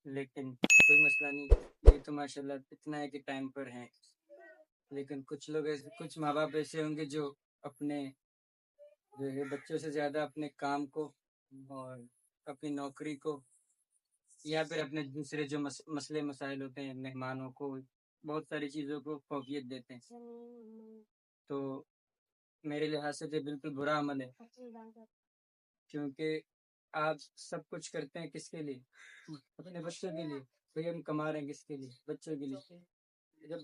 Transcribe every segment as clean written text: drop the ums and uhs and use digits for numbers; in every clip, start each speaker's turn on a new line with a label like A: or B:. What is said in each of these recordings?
A: لیکن کوئی مسئلہ نہیں، یہ تو ماشاءاللہ اتنا ہے کہ ٹائم پر ہیں. لیکن کچھ لوگ ایسے، کچھ ماں باپ ایسے ہوں گے جو اپنے جو ہے بچوں سے زیادہ اپنے کام کو اور اپنی نوکری کو یا پھر اپنے دوسرے جو مسئلے مسائل ہوتے ہیں، مہمانوں کو، بہت ساری چیزوں کو فوقیت دیتے ہیں. تو میرے لحاظ سے تو بالکل برا عمل ہے، کیونکہ آپ سب کچھ کرتے ہیں کس کے لیے؟ اپنے بچوں کے لیے. بھئی ہم کما رہے ہیں کس کے لیے؟ بچوں کے لیے. جب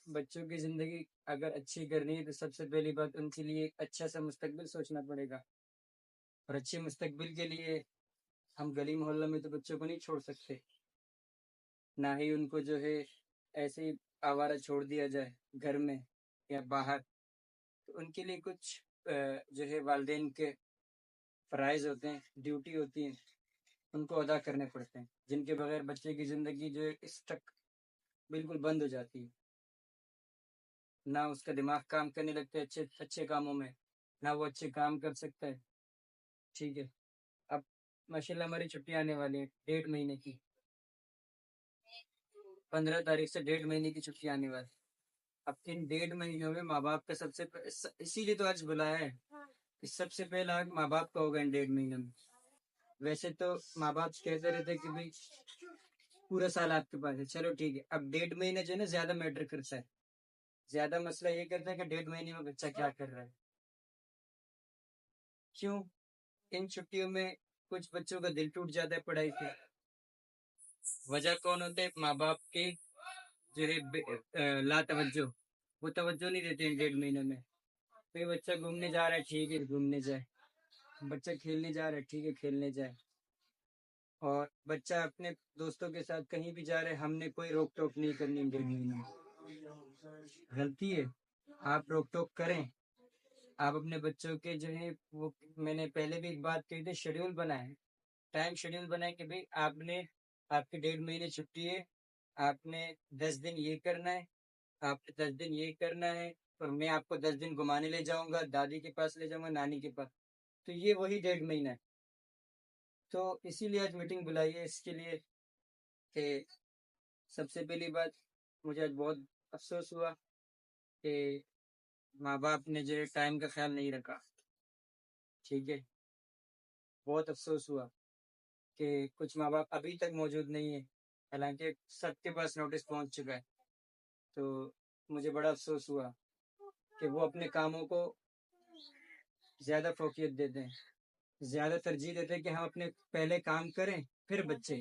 A: بچوں کی زندگی اگر اچھی کرنی ہے تو سب سے پہلی بات ان کے لیے ایک اچھا سا مستقبل سوچنا پڑے گا. اور اچھے مستقبل کے لیے ہم گلی محلوں میں تو بچوں کو نہیں چھوڑ سکتے، نہ ہی ان کو جو ہے ایسے ہی آوارہ چھوڑ دیا جائے گھر میں یا باہر. تو ان کے لیے کچھ جو ہے والدین کے فرائض ہوتے ہیں، ڈیوٹی ہوتی ہیں، ان کو ادا کرنے پڑتے ہیں، جن کے بغیر بچے کی زندگی جو ہے اسٹک بالکل بند ہو جاتی ہے. نہ اس کا دماغ کام کرنے لگتا ہے اچھے کاموں میں، نہ وہ اچھے کام کر سکتا ہے. ٹھیک ہے، اب ماشاءاللہ ہماری چھٹیاں آنے والی ہیں 1.5 مہینے کی. 15 تاریخ سے 1.5 مہینے کی چھٹیاں آنے والی. اب ان 1.5 مہینوں میں ماں باپ کا سب سے اسی لیے تو آج بلایا ہے کہ سب سے پہلا حق ماں باپ کا ہوگا ان 1.5 مہینوں میں. ویسے تو ماں باپ کہتے رہتے کہ بھائی پورا سال آپ کے پاس ہے، چلو ٹھیک ہے. اب 1.5 مہینہ جو ہے نا زیادہ میٹر کرتا ہے، زیادہ مسئلہ یہ کرتا ہے کہ 1.5 مہینے میں بچہ کیا کر رہا ہے. کیوں؟ ان چھٹیوں میں کچھ بچوں کا دل ٹوٹ جاتا ہے پڑھائی سے. وجہ کون ہوتے ہیں؟ ماں باپ کے جو ہے لا توجہ، وہ توجہ نہیں دیتے ہیں 1.5 مہینے میں. کوئی بچہ گھومنے جا رہا ہے، ٹھیک ہے گھومنے جائے. بچہ کھیلنے جا رہا ہے، ٹھیک ہے کھیلنے جائے. اور بچہ اپنے دوستوں کے ساتھ کہیں بھی جا رہے، ہم نے کوئی روک ٹوک نہیں کرنی 1.5 مہینے میں. غلطی ہے، آپ روک ٹوک کریں. آپ اپنے بچوں کے جو ہے وہ، میں نے پہلے بھی ایک بات کہی تھی، شیڈیول بنائیں، ٹائم شیڈیول بنائیں کہ بھئی آپ نے، آپ کی 1.5 مہینے چھٹی ہے، آپ نے 10 دن یہ کرنا ہے، آپ نے 10 دن یہ کرنا ہے، اور میں آپ کو 10 دن گھمانے لے جاؤں گا، دادی کے پاس لے جاؤں گا، نانی کے پاس. تو یہ وہی 1.5 مہینہ ہے. تو اسی لیے آج میٹنگ بلائی ہے، اس کے لیے کہ سب سے پہلی بات مجھے آج بہت افسوس ہوا کہ ماں باپ نے جو ٹائم کا خیال نہیں رکھا. ٹھیک ہے، بہت افسوس ہوا کہ کچھ ماں باپ ابھی تک موجود نہیں ہیں، حالانکہ سب کے پاس نوٹس پہنچ چکا ہے. تو مجھے بڑا افسوس ہوا کہ وہ اپنے کاموں کو زیادہ فوقیت دیتے ہیں، زیادہ ترجیح دیتے ہیں کہ ہم اپنے پہلے کام کریں پھر بچے.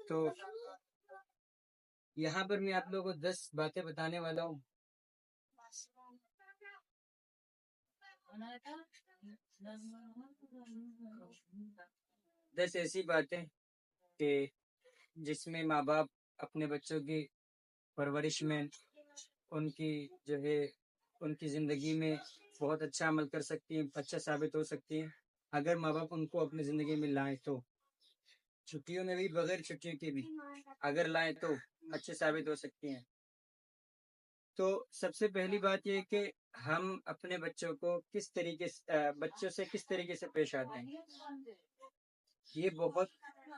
A: تو یہاں پر میں آپ لوگوں کو 10 باتیں بتانے والا ہوں. 10 ایسی باتیں کہ جس میں ماں باپ اپنے بچوں کی پرورش میں، ان کی جو ہے ان کی زندگی میں بہت اچھا عمل کر سکتی ہیں، اچھا ثابت ہو سکتی ہیں اگر ماں باپ ان کو اپنی زندگی میں لائیں. تو چھٹیوں میں بھی، بغیر چھٹیوں کے بھی اگر لائیں تو اچھے ثابت ہو سکتی ہیں. تو سب سے پہلی بات یہ کہ ہم اپنے بچوں کو کس طریقے سے، بچوں سے کس طریقے سے پیش آتے ہیں. یہ بہت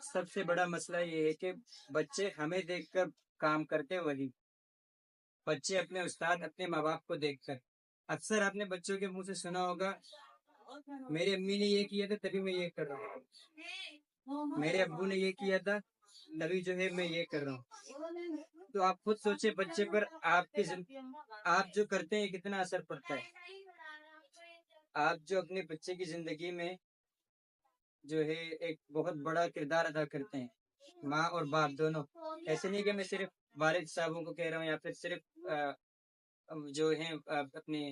A: سب سے بڑا مسئلہ یہ ہے کہ بچے ہمیں دیکھ کر کام کرتے، وہی بچے اپنے استاد، اپنے ماں باپ کو دیکھ کر. اکثر آپ نے بچوں کے منہ سے سنا ہوگا، میری امی نے یہ کیا تھا تبھی میں یہ کر رہا ہوں، میرے ابو نے یہ کیا تھا تبھی جو ہے میں یہ کر رہا ہوں. تو آپ خود سوچے بچے پر آپ جو کرتے ہیں کتنا اثر پڑتا ہے. آپ جو اپنے بچے کی زندگی میں جو ہے ایک بہت بڑا کردار ادا کرتے ہیں، ماں اور باپ دونوں. ایسے نہیں کہ میں صرف والد صاحبوں کو کہہ رہا ہوں یا پھر صرف جو ہیں اپنی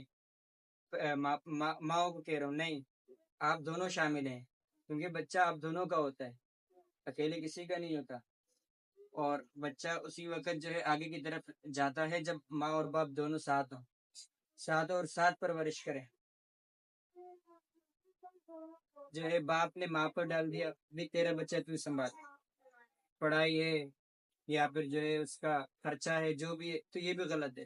A: ماؤں کو کہہ رہا ہوں، نہیں، آپ دونوں شامل ہیں، کیونکہ بچہ آپ دونوں کا ہوتا ہے، اکیلے کسی کا نہیں ہوتا. اور بچہ اسی وقت جو ہے آگے کی طرف جاتا ہے جب ماں اور باپ دونوں ساتھ ہوں، اور ساتھ پرورش کریں. جو ہے باپ نے ماں پر ڈال دیا، بھی تیرا بچہ تو سنبھال، پڑھائی ہے یا پھر جو ہے اس کا خرچہ ہے جو بھی ہے، تو یہ بھی غلط ہے.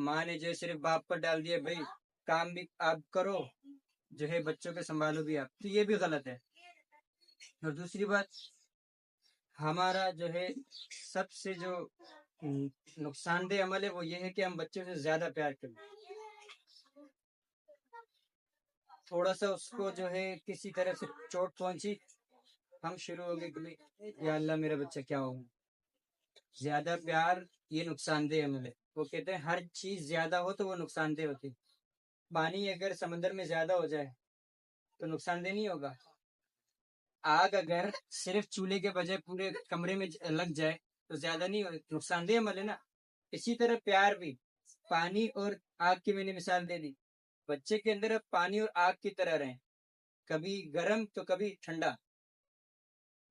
A: ماں نے جو ہے صرف باپ پر ڈال دیا، بھائی کام بھی آپ کرو، جو ہے بچوں کے سنبھالو بھی آپ، تو یہ بھی غلط ہے. اور دوسری بات، ہمارا جو ہے سب سے جو نقصان دہ عمل ہے وہ یہ ہے کہ ہم بچوں سے زیادہ پیار کریں. تھوڑا سا اس کو جو ہے کسی طرح سے چوٹ پہنچی، ہم شروع ہو گئے کہ یا اللہ میرا بچہ کیا ہو. زیادہ پیار یہ نقصان دہ عمل ہے. وہ کہتے ہیں ہر چیز زیادہ ہو تو وہ نقصان دہ ہوتی. پانی اگر سمندر میں زیادہ ہو جائے تو نقصان دہ نہیں ہوگا. آگ اگر صرف چولہے کے بجائے پورے کمرے میں لگ جائے تو زیادہ نہیں ہوگا، نقصان دہ عمل ہے نا. اسی طرح پیار بھی، پانی اور آگ کی میں نے مثال دے دی. بچے کے اندر اب پانی اور آگ کی طرح رہیں، کبھی گرم تو کبھی ٹھنڈا.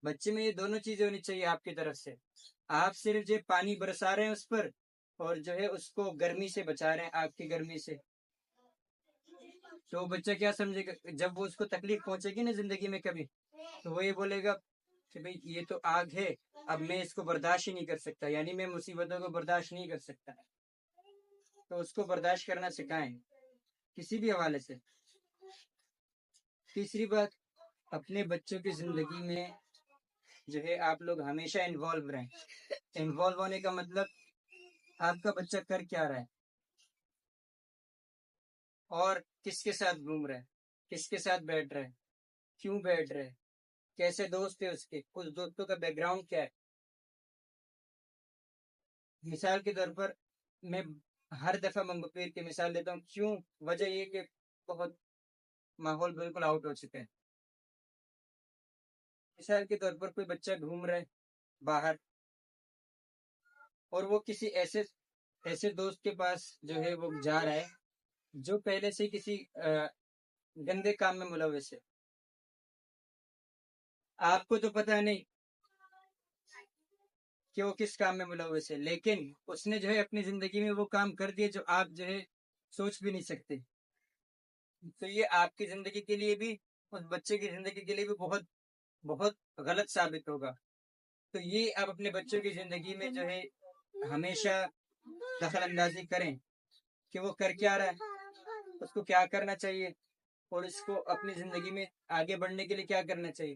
A: بچے میں یہ دونوں چیزیں ہونی چاہیے آپ کی طرف سے. آپ صرف جو پانی برسا رہے ہیں اس پر اور جو ہے اس کو گرمی سے بچا رہے ہیں، آگ کی گرمی سے، تو بچہ کیا سمجھے گا؟ جب وہ اس کو تکلیف پہنچے گی نا زندگی میں کبھی، تو وہ یہ بولے گا کہ بھئی یہ تو آگ ہے، اب میں اس کو برداشت ہی نہیں کر سکتا، یعنی میں مصیبتوں کو برداشت نہیں کر سکتا. تو اس کو برداشت کرنا سکھائیں کسی بھی حوالے سے. تیسری بات، اپنے بچوں کی زندگی میں جو ہے آپ لوگ ہمیشہ انوالو رہیں. انوالو ہونے کا مطلب آپ کا بچہ کر کیا رہا ہے اور کس کے ساتھ گھوم رہا ہے، کس کے ساتھ بیٹھ رہا ہے، کیوں بیٹھ رہے، کیسے دوست ہے اس کے، اس دوستوں کا بیک گراؤنڈ کیا ہے. مثال کے طور پر میں ہر دفعہ ممبئی کی مثال دیتا ہوں. کیوں؟ وجہ یہ کہ بہت ماحول بالکل آؤٹ ہو چکا ہے. مثال کے طور پر کوئی بچہ گھوم رہا ہے باہر اور وہ کسی ایسے دوست کے پاس جو ہے وہ جا رہا ہے جو پہلے سے کسی گندے کام میں ملوث ہے. آپ کو تو پتہ نہیں کہ وہ کس کام میں ملوث ہے، لیکن اس نے جو ہے اپنی زندگی میں وہ کام کر دیے جو آپ جو ہے سوچ بھی نہیں سکتے. تو یہ آپ کی زندگی کے لیے بھی، اس بچے کی زندگی کے لیے بھی بہت بہت غلط ثابت ہوگا. تو یہ آپ اپنے بچوں کی زندگی میں جو ہے ہمیشہ دخل اندازی کریں کہ وہ کر کیا رہا ہے، اس کو کیا کرنا چاہیے اور اس کو اپنی زندگی میں آگے بڑھنے کے لیے کیا کرنا چاہیے.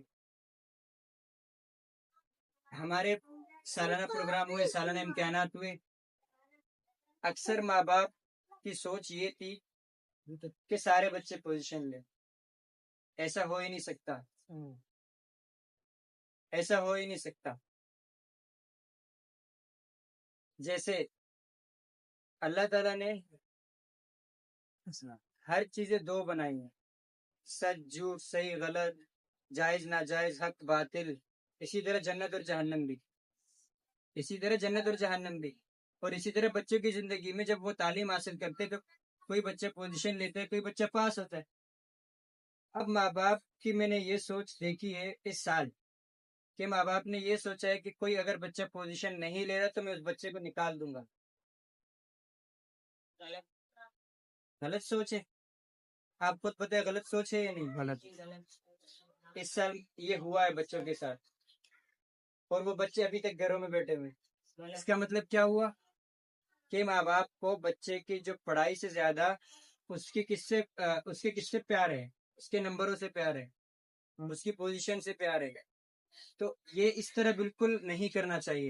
A: ہمارے سالانہ پروگرام ہوئے، سالانہ امتحانات ہوئے، اکثر ماں باپ کی سوچ یہ تھی کہ سارے بچے پوزیشن لیں. ایسا ہو ہی نہیں سکتا، ایسا ہو ہی نہیں سکتا. جیسے اللہ تعالیٰ نے ہر چیزیں دو بنائی ہیں، سچ جھوٹ، صحیح غلط، جائز ناجائز، حق باطل. اسی طرح جنت اور جہنم بھی، اسی طرح جنت اور جہنم بھی. اور اسی طرح بچوں کی زندگی میں جب وہ تعلیم حاصل کرتے تو کوئی بچہ پوزیشن لیتا ہے، کوئی بچہ پاس ہوتا ہے. اب ماں باپ کی میں نے یہ سوچ دیکھی ہے اس سال کہ ماں باپ نے یہ سوچا ہے کہ کوئی اگر بچہ پوزیشن نہیں لے رہا تو میں اس بچے کو نکال دوں گا. غلط سوچ ہے. آپ خود پتہ ہے غلط سوچ ہے یا نہیں؟ غلط. اس سال یہ ہوا ہے بچوں کے ساتھ اور وہ بچے ابھی تک گھروں میں بیٹھے ہوئے. اس کا مطلب کیا ہوا کہ ماں باپ کو بچے کی جو پڑھائی سے زیادہ اس کے کس سے پیار ہے، اس کے نمبروں سے پیار ہے، اس کی پوزیشن سے پیار ہے. تو یہ اس طرح بالکل نہیں کرنا چاہیے.